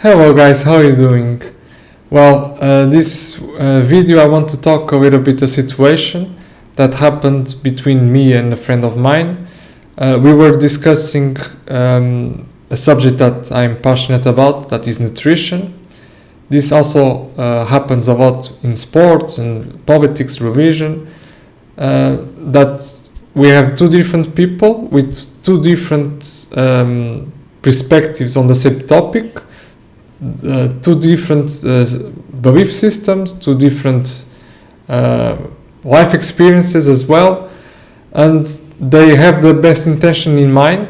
Hello guys, how are you doing? Well, this video I want to talk a little bit a situation that happened between me and a friend of mine. We were discussing a subject that I'm passionate about, that is nutrition. This also happens a lot in sports and politics, religion, that we have two different people with two different perspectives on the same topic, two different belief systems, two different life experiences as well, and they have the best intention in mind.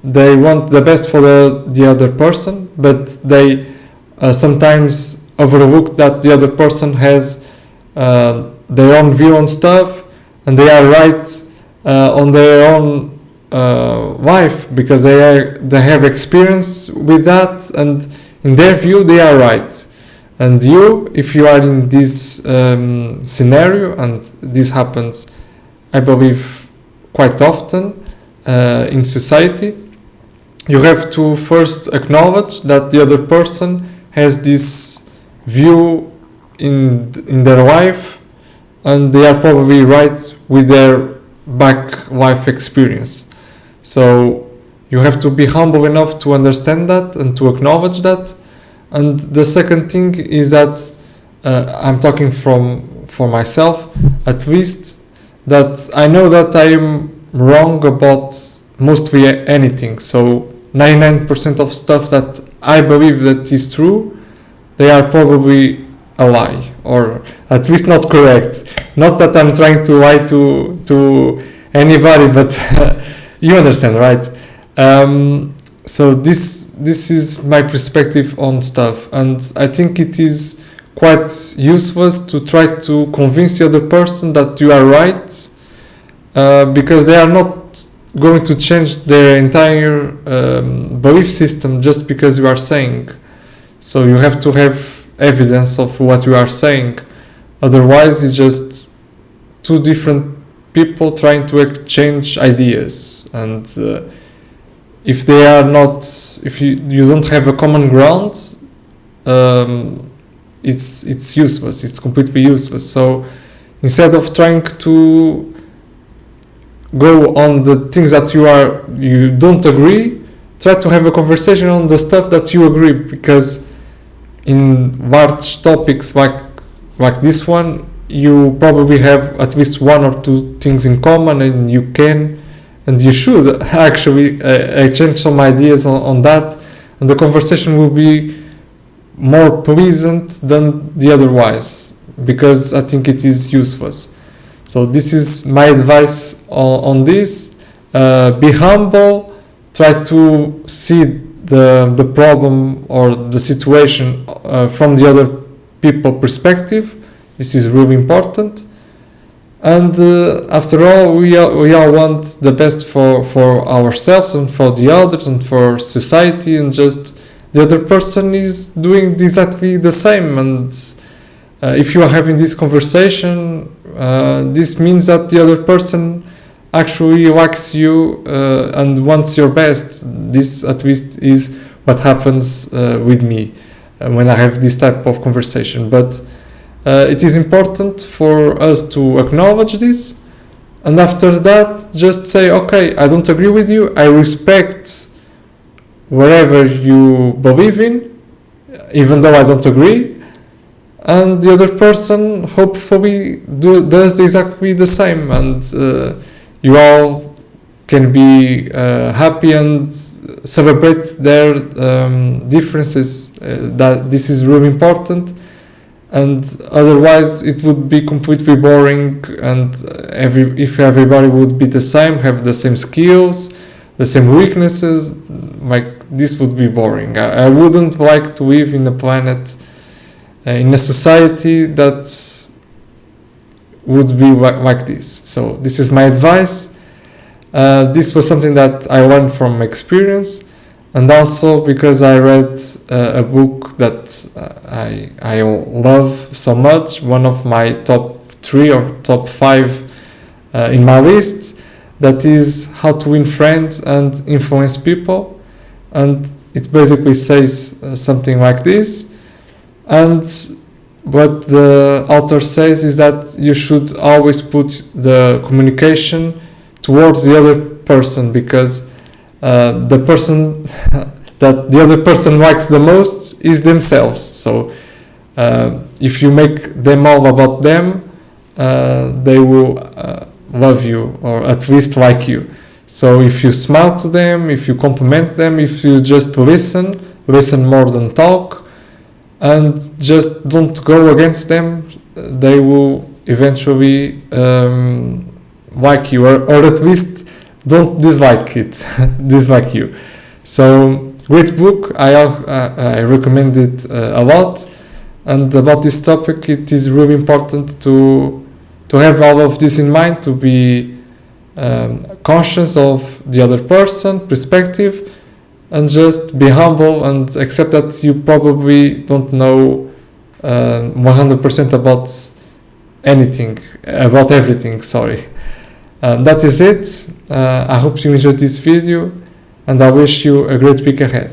They want the best for the other person, but they sometimes overlook that the other person has their own view on stuff, and they are right on their own life because they have experience with that, and in their view they are right. And you, if you are in this scenario, and this happens, I believe, quite often in society, you have to first acknowledge that the other person has this view in their life, and they are probably right with their back life experience. So you have to be humble enough to understand that and to acknowledge that. And the second thing is that I'm talking for myself, at least, that I know that I am wrong about mostly anything. So 99% of stuff that I believe that is true, they are probably a lie, or at least not correct. Not that I'm trying to lie to anybody, but you understand, right? So this is my perspective on stuff, and I think it is quite useless to try to convince the other person that you are right, because they are not going to change their entire belief system just because you are saying. So you have to have evidence of what you are saying. Otherwise, it's just two different people trying to exchange ideas, and if they are not, if you don't have a common ground, it's useless. It's completely useless. So instead of trying to go on the things that you don't agree, try to have a conversation on the stuff that you agree, because in large topics like this one, you probably have at least one or two things in common, and you can and you should actually exchange some ideas on that, and the conversation will be more pleasant than the otherwise, because I think it is useless. So this is my advice on this. Be humble, try to see the problem or the situation from the other people perspective. This is really important. And after all, we all want the best for ourselves and for the others and for society, and just the other person is doing exactly the same. And if you are having this conversation, this means that the other person actually likes you and wants your best. This at least is what happens with me when I have this type of conversation. But it is important for us to acknowledge this, and after that just say, okay, I don't agree with you, I respect whatever you believe in, even though I don't agree, and the other person hopefully does exactly the same, and you all can be happy and celebrate their differences. That this is really important. And otherwise it would be completely boring, and if everybody would be the same, have the same skills, the same weaknesses, like, this would be boring. I wouldn't like to live in a planet, in a society that would be like this. So this is my advice. This was something that I learned from experience, and also because I read a book that I love so much, one of my top 3 or top 5 in my list, that is How to Win Friends and Influence People. And it basically says something like this. And what the author says is that you should always put the communication towards the other person, because the person that the other person likes the most is themselves. So if you make them all about them, they will love you, or at least like you. So if you smile to them, if you compliment them, if you just listen more than talk, and just don't go against them, they will eventually like you, or at least don't dislike dislike you. So great book. I recommend it a lot. And about this topic, it is really important to have all of this in mind, to be conscious of the other person perspective, and just be humble and accept that you probably don't know 100% about everything. Sorry. That is it. I hope you enjoyed this video, and I wish you a great week ahead.